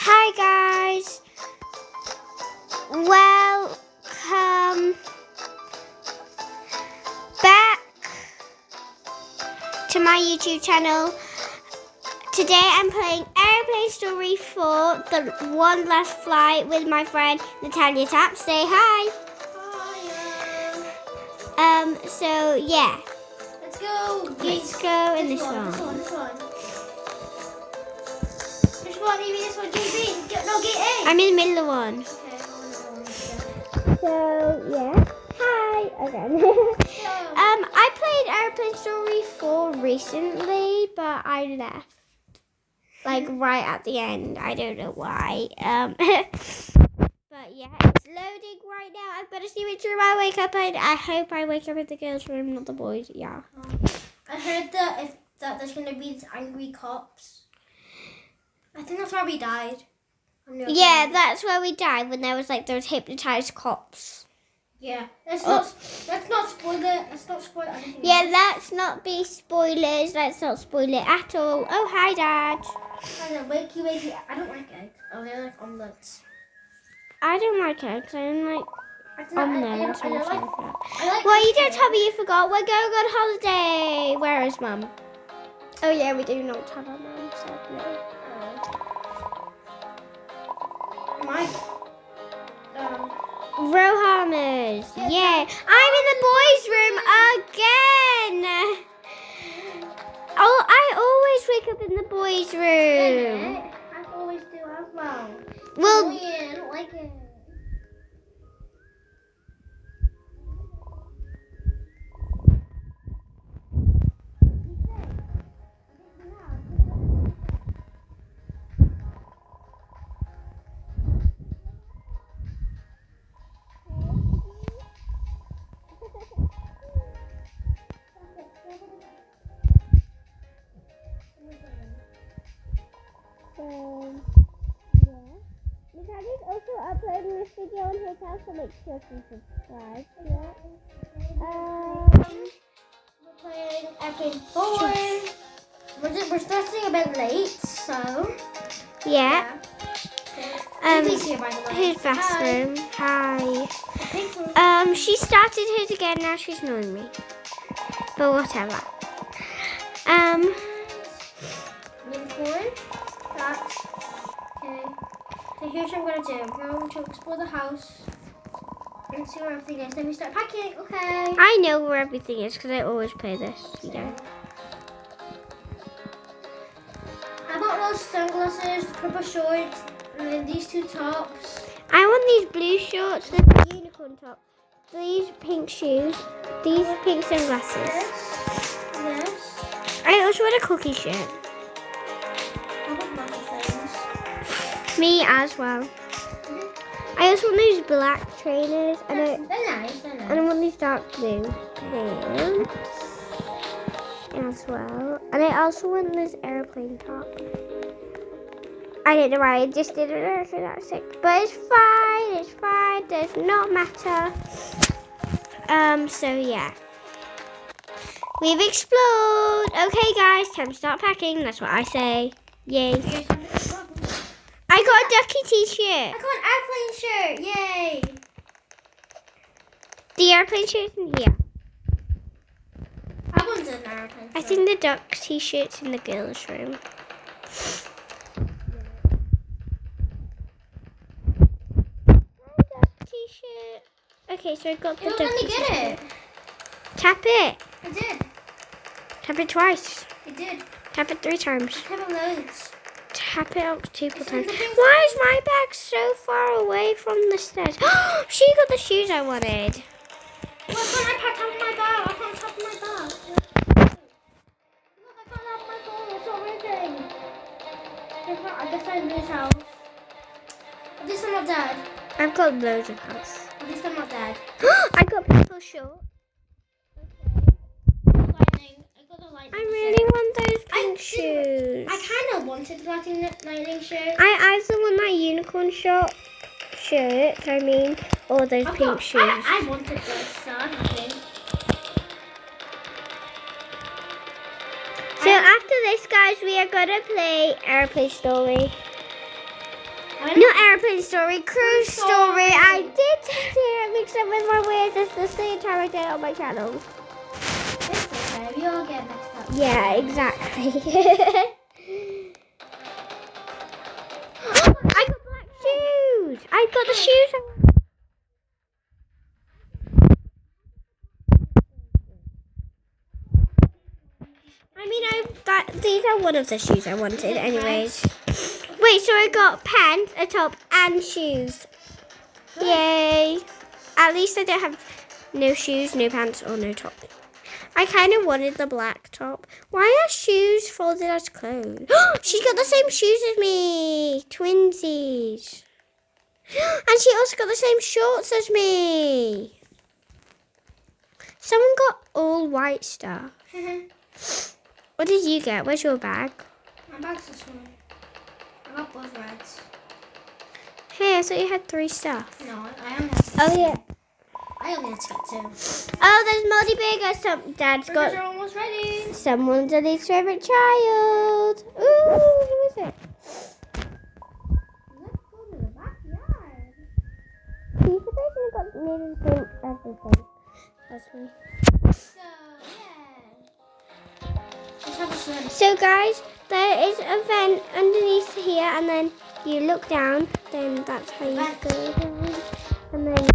Hi guys, welcome back to my YouTube channel. Today I'm playing Airplane Story 4, the one last flight with my friend Nataliatapz. Say hi. Hi. So yeah. Let's go. Let's go in this one. Which one? You mean this one? Gate B? No, Gate A. I'm in the middle of one. Okay, So yeah. Hi again. I played Airplane Story 4 recently, but I left. Like right at the end. I don't know why. But yeah, it's loading right now. I've got to see which room I wake up in. I hope I wake up in the girls' room, not the boys'. Yeah. I heard that there's gonna be these angry cops. I think that's where we died. Yeah, that's where we died, when there was like those hypnotized cops. Yeah. Let's not spoil it. Let's not spoil anything. Yeah, let's not be spoilers. Let's not spoil it at all. Oh, hi, Dad. I don't wakey. I don't like eggs. Oh, I like omelets. I don't like eggs. I don't like omelets. I like Well, you don't tell me you forgot. We're going on holiday. Where is Mum? Oh, yeah, we do not have our Mum, sadly. Rohamers. Yeah. I'm in the boys' room again. Oh, I always wake up in the boys' room. I always do as well. Well, I don't like it. Natalia's also uploading this video on his house, so make sure to subscribe. Yeah. We're playing Airplane 4. We're starting a bit late, so Yeah. Evie's here, by the way. His bathroom. Hi. Pink room. She started his again. Now she's annoying me. But whatever. Unicorn. That's okay. So here's what I'm gonna do. I'm going to explore the house and see where everything is. Then we start packing. Okay. I know where everything is because I always play this. You know. I bought those sunglasses, purple shorts, and then these two tops. I want these blue shorts, the unicorn top, these pink shoes, these pink sunglasses. This. I also want a cookie shirt. I want lots of things. Me as well. I also want these black trainers and They're nice. I want these dark blue pants as well. And I also want this airplane top. I don't know why I just did it. I said that was sick. But it's fine. It's fine. Does not matter. So yeah. We've explored. Okay, guys. Time to start packing. That's what I say. Yay. I got a ducky t-shirt. I got an airplane shirt. Yay. The airplane shirt's in here. I wanted an airplane shirt. I think the duck t-shirt's in the girls' room. Duck t-shirt. Okay, so I got the duck Let me t-shirt. get it. Tap it. I did. Tap it twice. I did. Tap it 3 times. I have loads. Tap it multiple times. Why is my bag so far away from the stairs? She got the shoes I wanted. Why can't I tap my bag? I can't tap my bag. Look, I can't have my phone. It's not working. I guess I'm in this house. At least I'm not dead. I've got loads of house. At least I'm not dead. I got purple shorts. I really want those pink shoes. I kind of wanted the lightning shirt. I also want my unicorn shirt. I mean, all those pink shoes. I wanted those, so I'm happy. So after this, guys, we are gonna play Airplane Story. Not airplane story, cruise story. I did mix up with my words. It's the same time I did it on my channel. It's okay. We all get mixed up. Yeah, exactly. I got black shoes. I got the shoes. These are one of the shoes I wanted anyways. Wait, so I got pants, a top, and shoes. Good. Yay. At least I don't have no shoes, no pants, or no top. I kind of wanted the black top. Why are shoes folded as clothes? She's got the same shoes as me. Twinsies. And she also got the same shorts as me. Someone got all white stuff. What did you get? Where's your bag? My bag's this one. I got both reds. Hey, I thought you had 3 stuff. No, I only have 2. Oh, yeah. I only have 2. Oh, there's Moldy Burger. Dad's got... Burgers are almost ready. Someone's Daddy's favourite child. Ooh, who is it? Let's go to the backyard. He's the person who got nearly the same everything. That's me. So, yeah. Let's have a swim. So, guys, there is a vent underneath here, and then you look down, then that's how you go down. And then...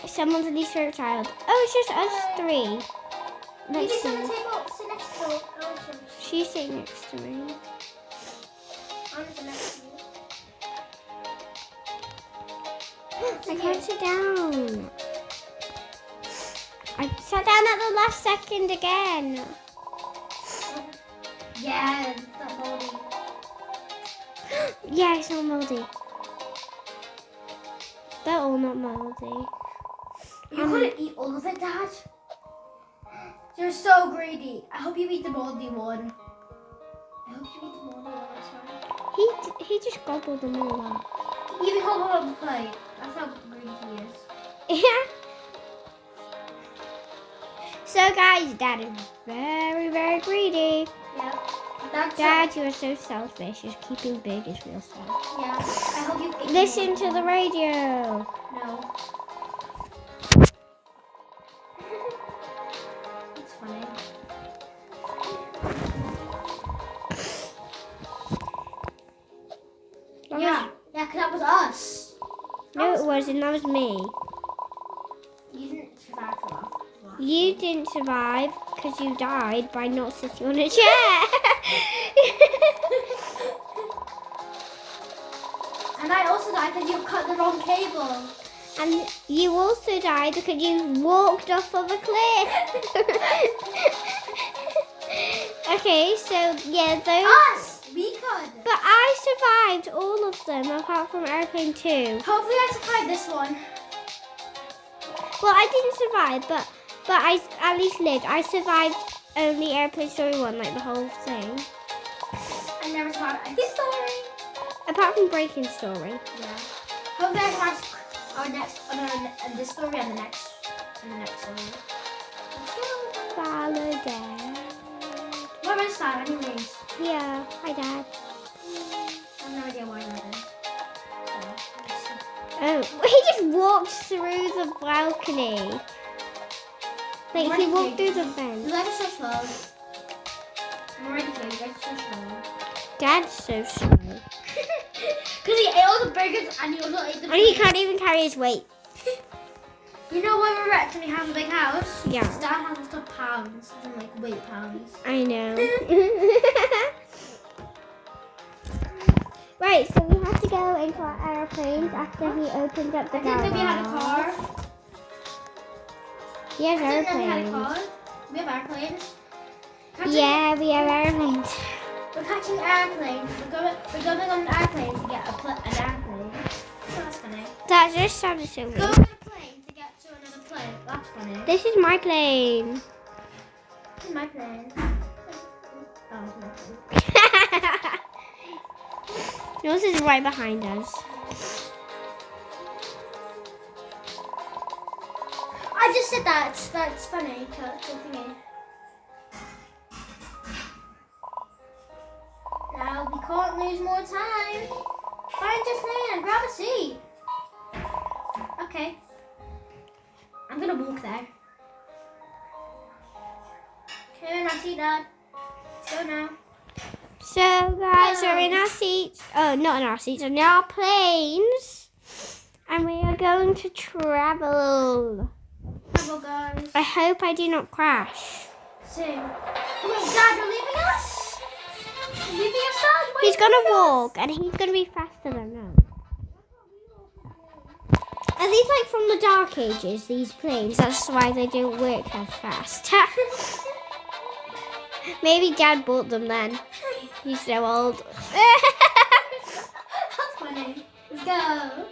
Someone's least favorite child. Oh, it's just us 3. Let's see. On the table, sit next to me. She's sitting next to me. I'm sitting next to you. I can't sit down. I sat down at the last second again. Yeah, the moldy. Yeah, it's not moldy. They're all not moldy. You couldn't eat all of it, Dad. You're so greedy. I hope you eat the moldy one. I hope you eat the moldy one. That's He just gobbled them all up. He even gobbled on the plate. That's how greedy he is. Yeah. So guys, Dad is very, very greedy. Yeah. Dad, you are so selfish. You're keeping burgers for yourself. Yeah. I hope you eat Listen to the radio. No. It's funny. Yeah, because that was us. No, it wasn't. That was me. You didn't survive for long. You didn't survive because you died by not sitting on a chair. And I also died because you cut the wrong cable. And you also died because you walked off of a cliff. Okay, so yeah, those... Us! We could. But I survived all of them apart from Airplane 2. Hopefully I survived this one. Well, I didn't survive, but I at least lived. I survived only Airplane Story 1, like the whole thing. I never survived any story. Apart from Breaking Story. Yeah. Hopefully I survived our next, this story and the next story. Let's go. Follow Dad. What am I start anyways? Yeah, hi Dad. I have no idea why that is. Oh, he just walked through the balcony. Like he walked through the fence. You guys are so slow. I'm already here. You guys are so slow. Dad's so slow. Because he ate all the burgers and he also ate the And he can't even carry his weight. You know when we're rich and we have a big house? Yeah. Dad has lots of pounds, and like weight pounds. I know. Right, so we have to go into our airplanes after he opens up the I didn't think we had a garage. car. He has I didn't know we had a airplanes. car. We have airplanes. Yeah, we have airplanes. We're catching airplanes. We're going on an airplane to get an airplane. That's funny. That just sounded so Go weird. on a plane to get to another plane. That's funny. This is my plane. This is my plane. Oh, no. Yours is right behind us. I just said that. That's funny. Now we can't lose more time. Find your plane and grab a seat. Okay. I'm gonna walk there. Okay, I see Dad. Let's go now. So guys, we're in our seats. Oh, not in our seats, in our planes. And we are going to travel. Hello, guys. I hope I do not crash. Sing. Wait, Dad, you're leaving us? You're leaving us, Dad? Wait, He's gonna leaving us? walk, and he's gonna be faster than us. Are these like from the Dark Ages, these planes? That's why they don't work as fast. Maybe Dad bought them then. He's so old. That's funny. Let's go.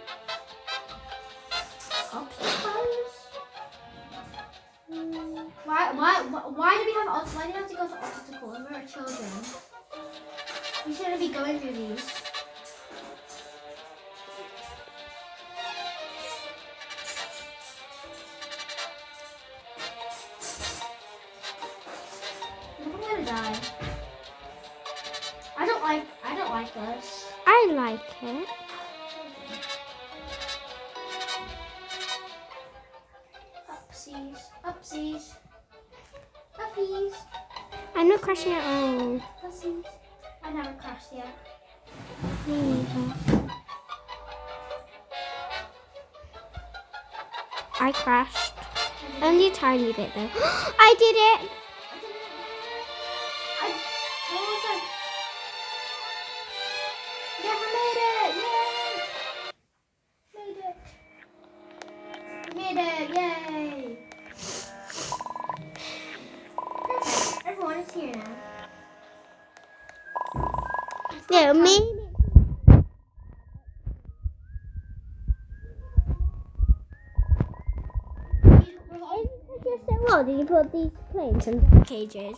Obstacles. Why do we have why do we have to go to obstacles? We're children. We shouldn't be going through these. I'm gonna die. I don't like this. I like it. Upsies, upsies, uppies, I'm not crashing at all. upsies. I never crashed yet. Me neither. I crashed. Only a tiny bit though. I did it! What was that? Yeah, I made it! Yay! Made it! Yay! Perfect. Everyone is here now. No, me. You're so old. Did you put these planes in cages?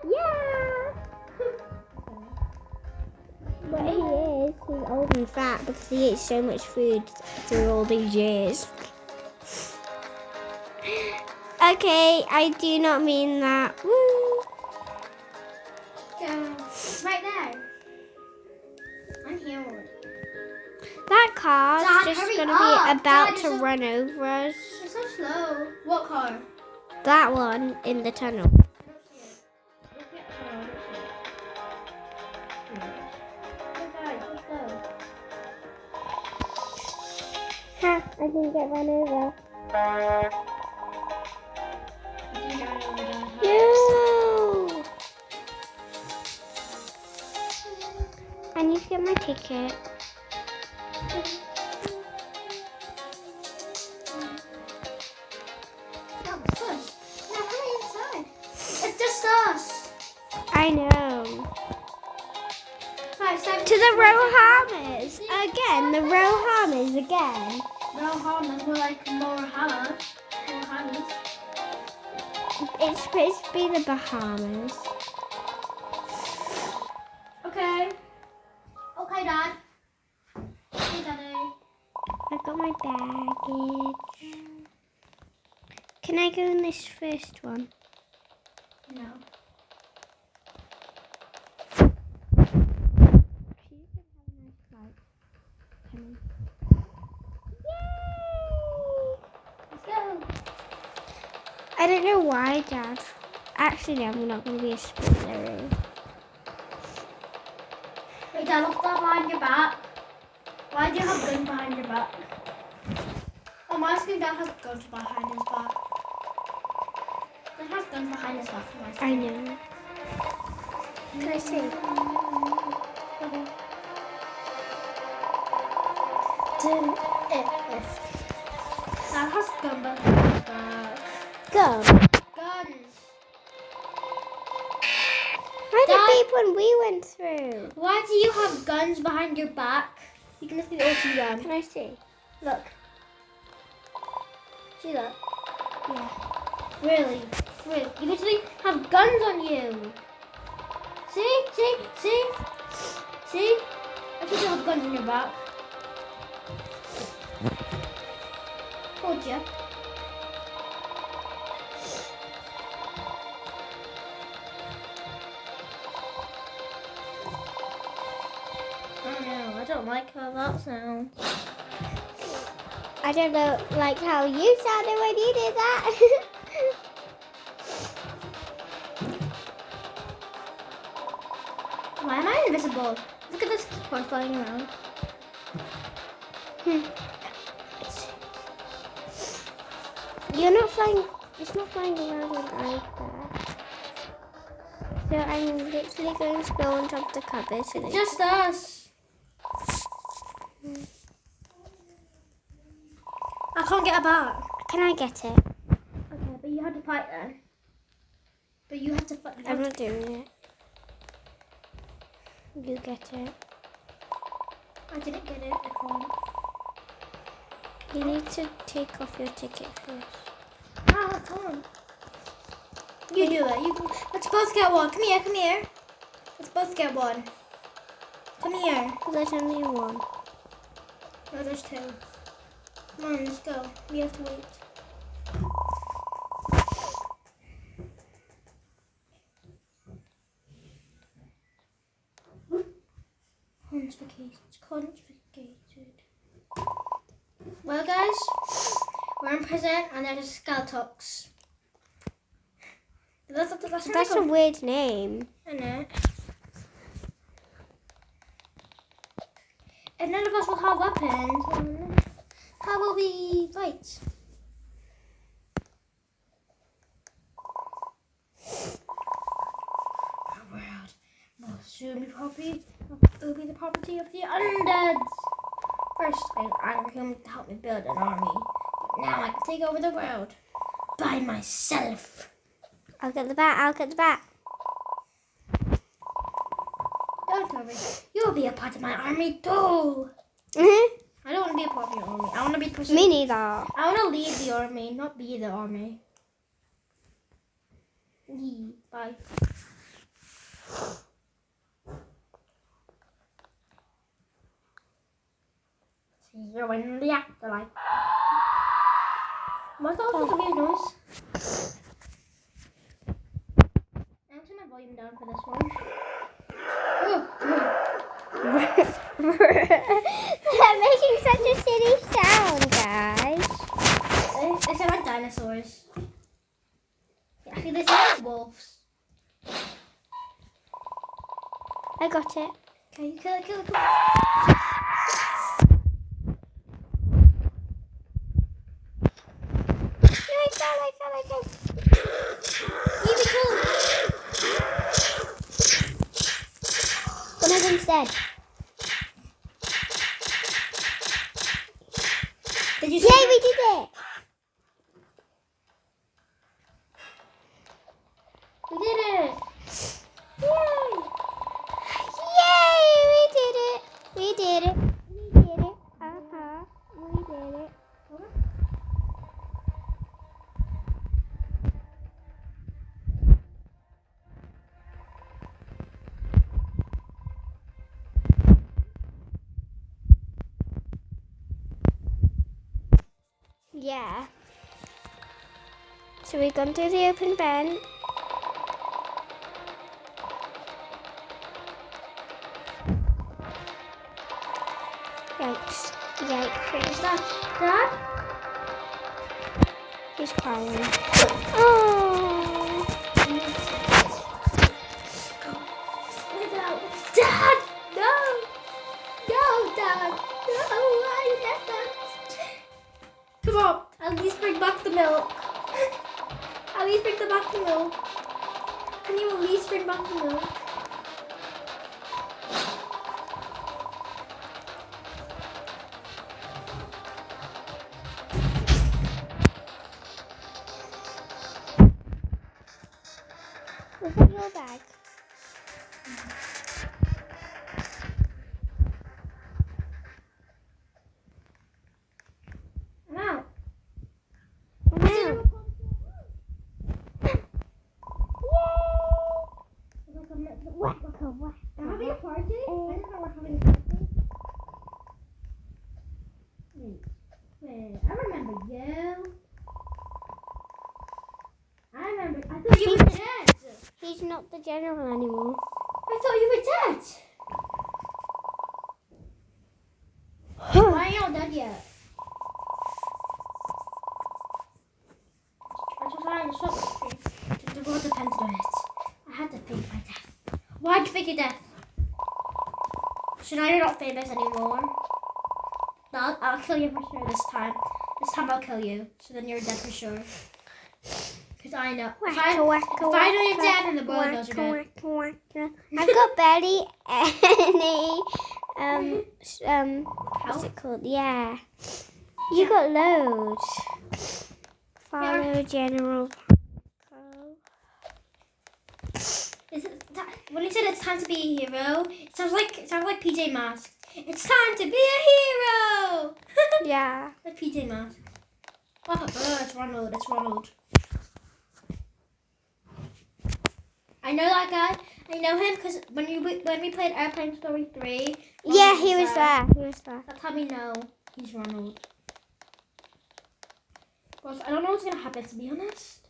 Yeah! But he is. He's old and fat because he ate so much food through all these years. Okay, I do not mean that. Woo! Go. Right there. I'm here already. That car's Dad, just hurry going to up. be about Dad, to you're so- run over us. You're so slow. What car? That one in the tunnel. I don't see it. Look at her. Let's go. Ha! I didn't get run over. No! I need to get my ticket. No, push. No, hurry inside. It's just us. I know. 5, 7, To the Rohamas! Again, the Rohamas again. Rohamas, more like Mohammed. Mohammed. It's supposed to be the Bahamas. Okay. Okay, Dad. Hey, Daddy. I've got my baggage. Can I go in this first one? No. Let's go. I don't know why, Dad. Actually, I'm not going to be a spoiler. Wait, Dad, what's that behind your back? Why do you have guns behind your back? Oh, my screen Dad has guns behind his back. Dad has guns behind his back. On my I screen. know. Can I see? Okay. Dad has gun behind his back. them? Guns. Why Dad- did beep when we went through? Why do you have guns behind your back? You can literally all see them. Can I see? Look. See that? Yeah. Really? Really? You literally have guns on you. See? See? See? See? I think you have guns on your back. Told you. Oh no, I don't like how that sounds. I don't know, like how you sounded when you did that. Why am I invisible? Look at this keyboard flying around. You're not flying. It's not flying around when I'm there. So I'm literally going to go on top of the cupboard. So that Just us. I can't get a bat. can I get it? Okay, but you have to fight then. But you have to fight. I'm not doing it. You get it. I didn't get it. I can't. You need to take off your ticket first. Ah, I can't. You do it. Let's both get one. Come here. Come here. Let's both get one. Come here. There's only one. No, there's two. Come on, let's go. We have to wait. Confiscated. Well, guys, we're in prison and there's Skeletox. That's a weird name. I know. If none of us will have weapons, how will we fight? Our world will soon be will be the property of the undead. First, I hired him to help me build an army. But now I can take over the world by myself. I'll get the bat. I'll get the bat. Don't worry, you'll be a part of my army too. Me I don't want to be a part of your army. I want to be neither. I want to lead the army, not be the army. Bye. See you in the afterlife. What's that supposed to be a noise? I'll turn my volume down for this one. They're making such a silly sound, guys. They sound like dinosaurs. Actually, they sound like wolves. I got it. Okay, you kill it. No, I fell. You be killed. One of them's dead. Did you Yay, we did it! We did it! Yay! Yay! We did it! We did it! We did it! We did it! Yeah. So we've gone through the open vent. Yikes. Is that Dad? He's crying. Oh. Without Dad! No! No, Dad! No, why left us? Come on, at least bring back the milk. At least bring back the milk. Can you at least bring back the milk? bag. I'm out. I'm out. We're having a party? I didn't know we're having a party. Wait, I remember you. I thought you were dead. He's not the general anymore. I thought you were dead. Why are you not dead yet? I was trying to stop the The world depended on it. I had to fake my death. Why'd you fake your death? So now you're not famous anymore. No, I'll kill you for sure this time. This time I'll kill you. So then you're dead for sure. Because I know. If I know you're dead, then the world knows you're dead. I've got barely any, what's it called? Yeah. You got loads. Follow General Pro. Is it that, when he said it's time to be a hero, it sounds like PJ Masks. It's time to be a hero. Yeah. Like PJ Masks. Oh, it's Ronald. It's Ronald. I know that guy. I know him because when we played Airplane Story 3. Yeah, he was there. He was there. That's how we know he's Ronald. Well, I don't know what's gonna happen, to be honest.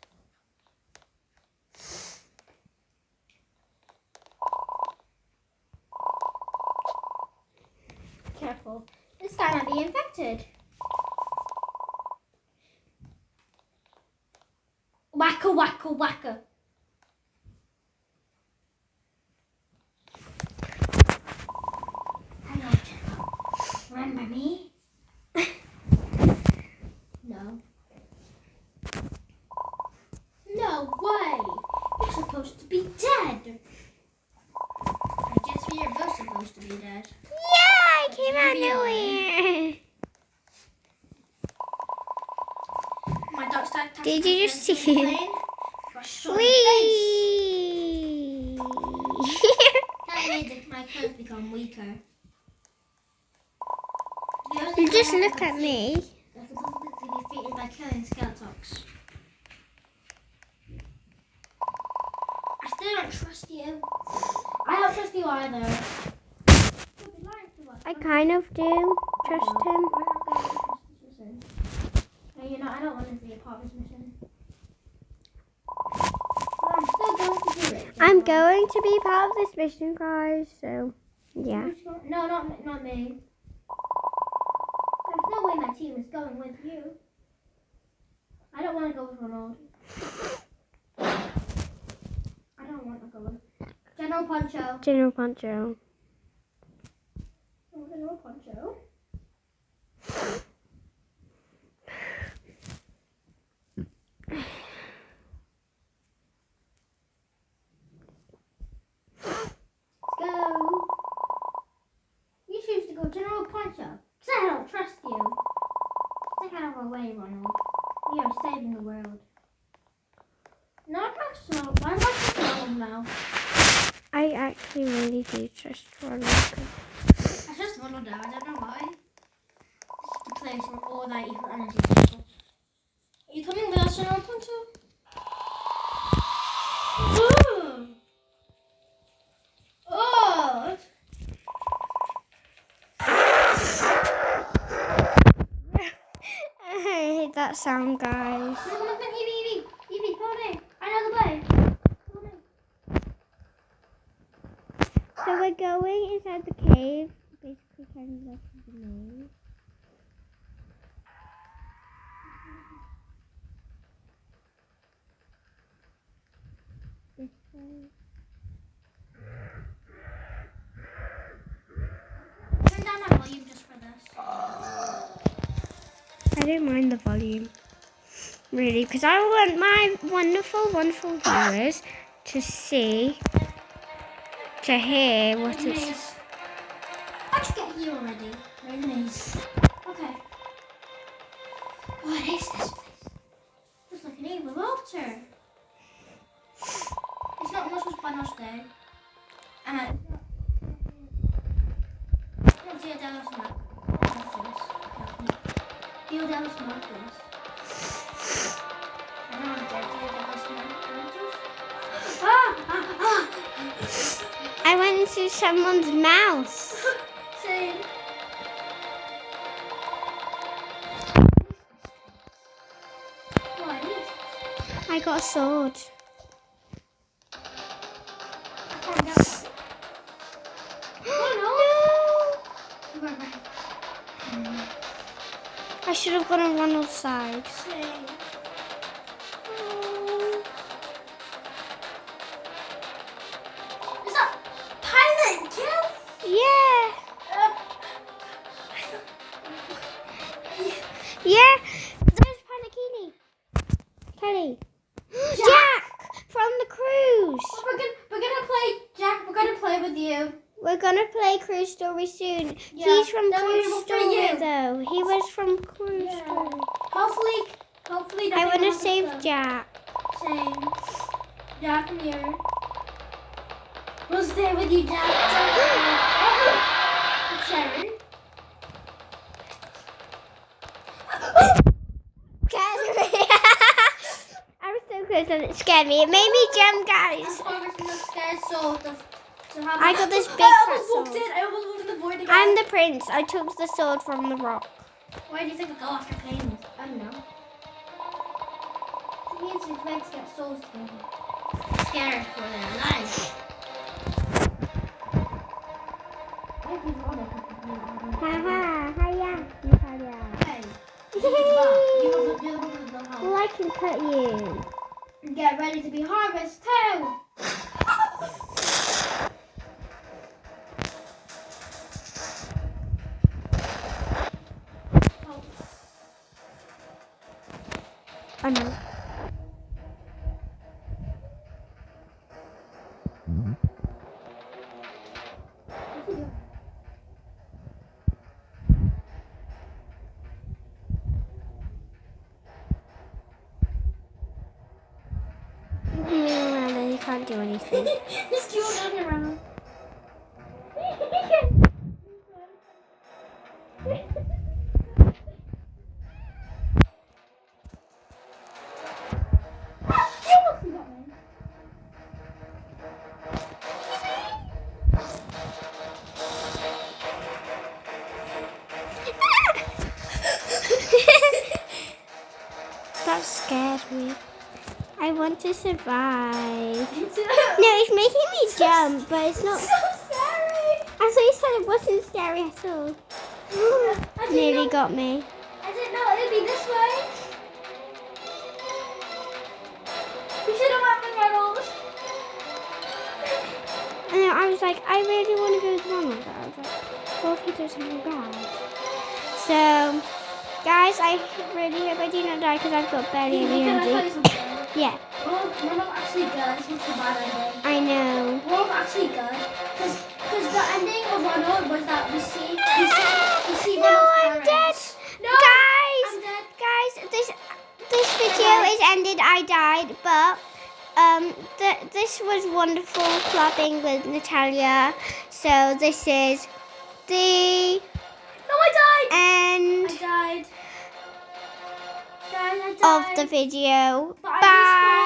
Careful. This guy might be infected. Wacka, wacka, wacka. Hello, General. Remember me? No. No way! You're supposed to be dead. I guess we are both supposed to be dead. Yeah, I came out nowhere. My dog started touching Did you my just face see in the him? plane. Got shot in the face. Whee! That made my clothes become weaker. You just look at me. I could be defeated by killing Skeletox. I still don't trust you. I don't trust you either. You'll be lying to us. I kind of do trust him. We're not going to trust this mission. No, you're not. I don't want to be a part of this mission. But I'm still going to do it. I'm going to be part of this mission, guys. So, yeah. No, not me. There's no way my team is going with you. I don't want to go with Ronald. I don't want to go with General Poncho. General Poncho. Oh, General Poncho. Let's go. You choose to go General Poncho. Because I don't trust you. Take out of our way, Ronald. We are saving the world. No, I'm not so. Why am I trust Ronald now? I actually really do trust Ronald. I trust Ronald now. I don't know why. This is the place where all that evil energy comes from. Are you coming with us, General Poncho? Ooh. Oh! I hate that sound, guys. Evie, come on in. I know the way. Come on in. So we're going inside the cave. Basically, kind of like the maze. This way. Turn down my volume just for this. I don't mind the volume, really, because I want my wonderful, wonderful viewers to see, to hear what it's... Maze. How'd you get here already? We're in the maze. Okay. What is this place? Looks like an evil altar. It's not much by Thanos Day. And I don't see a Dallas Marcus. Deal Dallas Marcus. I don't want to get Dallas Marcus. I went into someone's mouse. Same. What is? I got a sword. Oh no! I should have gone on Ronald's side. Same. Is that pilot kill? Yeah. Yeah. There's Panakini. Kelly. Jack from the cruise. We're gonna play, Jack. We're gonna play with you. We're gonna play Cruise Story soon. Yeah, He's from then we Cruise will play Story you. though. He was from Cruise Yeah. Story. Hopefully. I want to save Jack. Same. Jack, come here. We'll stay with you, Jack. Cherry. I was so close and it scared me. It made me jump, guys. I got this big fat sword. I almost walked in the void again. I'm the prince. I took the sword from the rock. Why do you think I go after planes? I don't know. It means your legs get souls together. Scared for their lives. Haha, hiya, Natalia. Hey, you're the one with the Well, I can cut you. Get ready to be harvest too. I know. You can't do anything. Just keep on around. That scared me. I want to survive. No, it's making me jump, but it's not. So scary. I thought you said it wasn't scary at all. Nearly got me. I didn't know it would be this way. We should have went with Ronald. And then I was like, I really want to go with Ronald. I was like, what if he does something bad? So, guys, I really hope I do not die because I've got barely any Can I tell energy. you something? Yeah, We're not actually good. This was the bad ending. I know. We're not actually good. Because the ending of Ronald was that we see No, I'm Ronald's dead. parents. No, Guys, I'm dead. guys, this video is ended. I died, but this was wonderful clubbing with Natalia. So this is the No, I died. end I died. Guys, I died. of the video. But I Bye.